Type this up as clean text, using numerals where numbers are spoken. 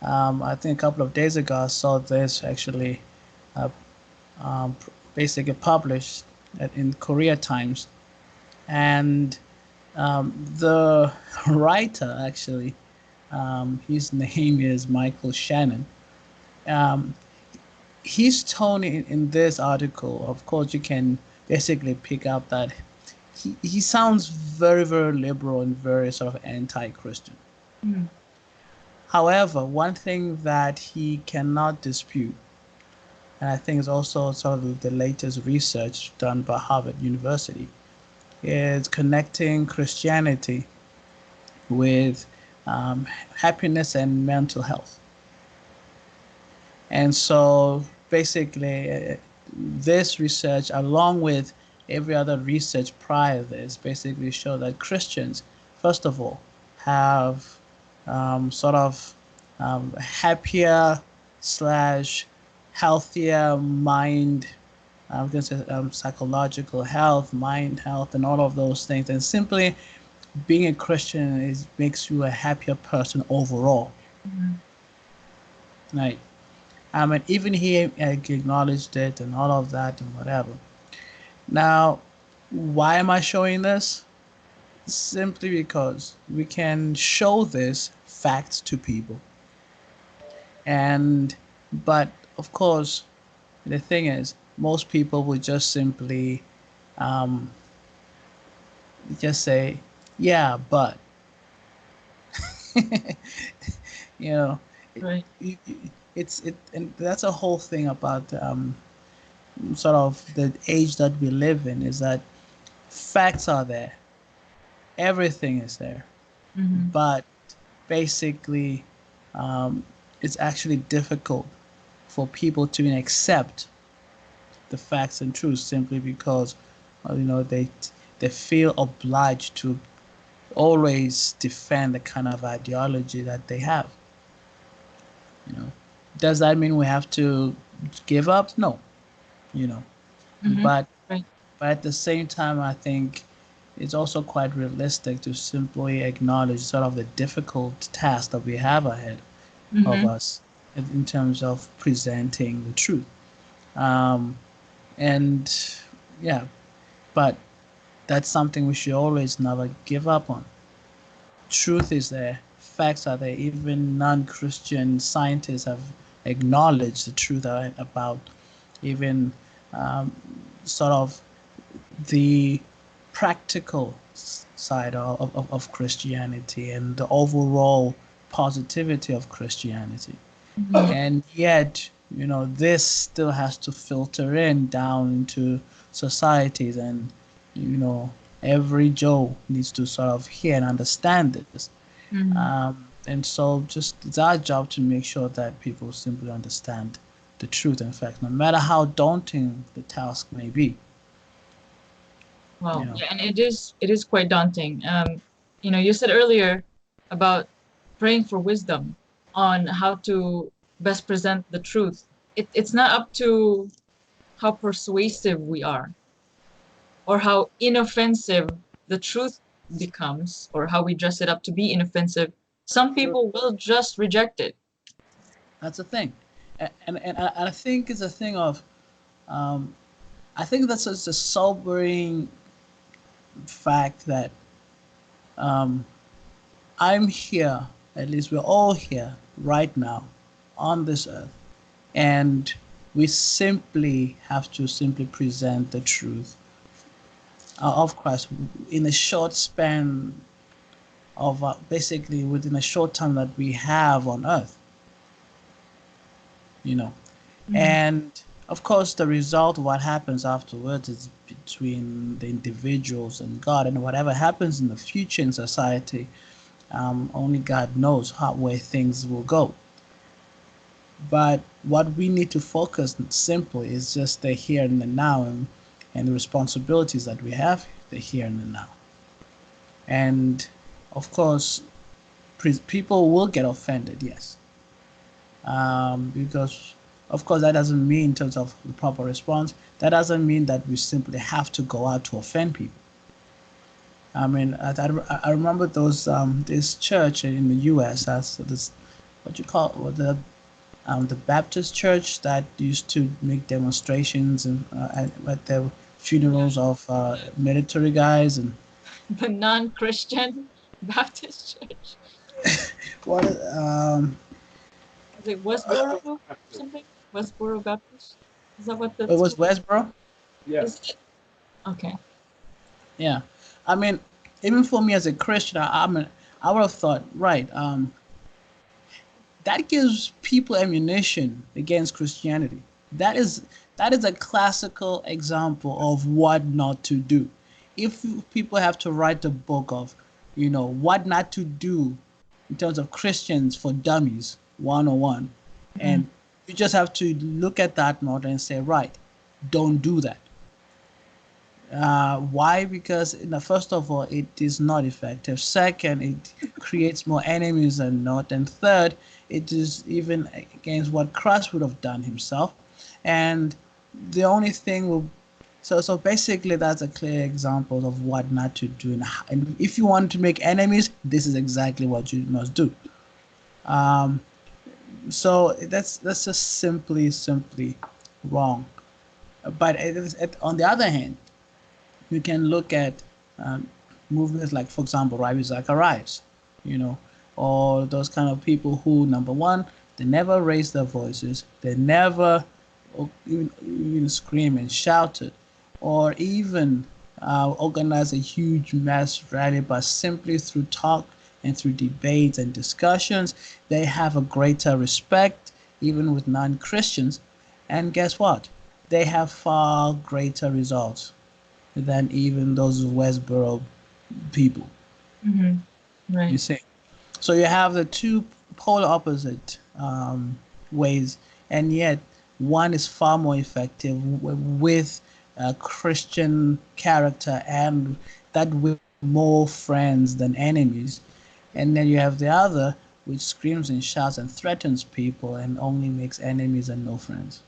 I think a couple of days ago, I saw this actually uh, basically published in Korea Times, and the writer actually, his name is Michael Shannon. Um, his tone in this article, of course, you can basically pick up that he sounds very, very liberal and very sort of anti-Christian. Mm. However, one thing that he cannot dispute, and I think is also sort of the latest research done by Harvard University, is connecting Christianity with happiness and mental health. And so basically, this research, along with every other research prior to this, basically show that Christians, first of all, have sort of happier slash healthier mind. I'm going to say psychological health, mind health, and all of those things. And simply being a Christian is makes you a happier person overall, Mhm. right? And even he acknowledged it and all of that and whatever. Now, why am I showing this? Simply because we can show this facts to people. And, but of course, the thing is, most people would just simply um, just say, yeah, but, you know, it, Right. and that's a whole thing about sort of the age that we live in is that facts are there, everything is there, Mm-hmm. but basically, um, it's actually difficult for people to even accept the facts and truths simply because they feel obliged to always defend the kind of ideology that they have. You know, does that mean we have to give up? No, you know, Mm-hmm. but Right. at the same time, I think it's also quite realistic to simply acknowledge sort of the difficult task that we have ahead of Mm-hmm. us in terms of presenting the truth. Um, and yeah, but that's something we should always never give up on. Truth is there, facts are there. Even non-Christian scientists have acknowledged the truth about even um, sort of the practical side of Christianity and the overall positivity of Christianity. Mm-hmm. And yet, this still has to filter in down into societies, and every Joe needs to sort of hear and understand this. Mm-hmm. And so just it's our job to make sure that people simply understand the truth and fact, no matter how daunting the task may be, you Wow. know. Yeah, and it is quite daunting. You said earlier about praying for wisdom on how to best present the truth. It's not up to how persuasive we are or how inoffensive the truth becomes or how we dress it up to be inoffensive. Some True. people will just reject it. That's the thing. And I think it's a thing of, um, I think that's just a sobering fact that um, I'm here, at least we're all here right now on this earth, and we simply have to simply present the truth of Christ in a short span of basically within a short time that we have on earth, you know. Mhm. And of course, the result, what happens afterwards, is between the individuals and God, and whatever happens in the future in society, only God knows where things will go. But what we need to focus on simply is just the here and the now, and the responsibilities that we have, the here and the now. And of course, people will get offended, yes, because of course that doesn't mean in terms of the proper response. That doesn't mean that we simply have to go out to offend people. I mean, I remember those this church in the U.S. has this what you call the Baptist church that used to make demonstrations and at their funerals of military guys and The non-Christian Baptist church. what Is it Westboro or something? Westboro Baptist? Is that what it that's was called? Westboro. Is it? Okay. Yeah, I mean, even for me as a Christian, I would have thought, right, that gives people ammunition against Christianity. That is that is a classical example of what not to do. If people have to write a book of, what not to do in terms of Christians for Dummies 101, Mm-hmm. and you just have to look at that model and say, right, don't do that. Why? Because first of all, it is not effective. Second, it creates more enemies than not. And third, it is even against what Christ would have done himself. And the only thing will so basically that's a clear example of what not to do. And if you want to make enemies, this is exactly what you must do. Um, so that's just simply wrong. But on the other hand, you can look at um, movements like, for example, Ravi Zacharias, you know, or those kind of people who, number one, they never raised their voices, they never even screamed and shouted, or even organized a huge mass rally, but simply through talk and through debates and discussions, they have a greater respect, even with non Christians. And guess what? They have far greater results than even those Westboro people. Mm-hmm. You Right. see, so you have the two polar opposite ways, and yet one is far more effective with a Christian character and that with more friends than enemies, and then you have the other which screams and shouts and threatens people and only makes enemies and no friends.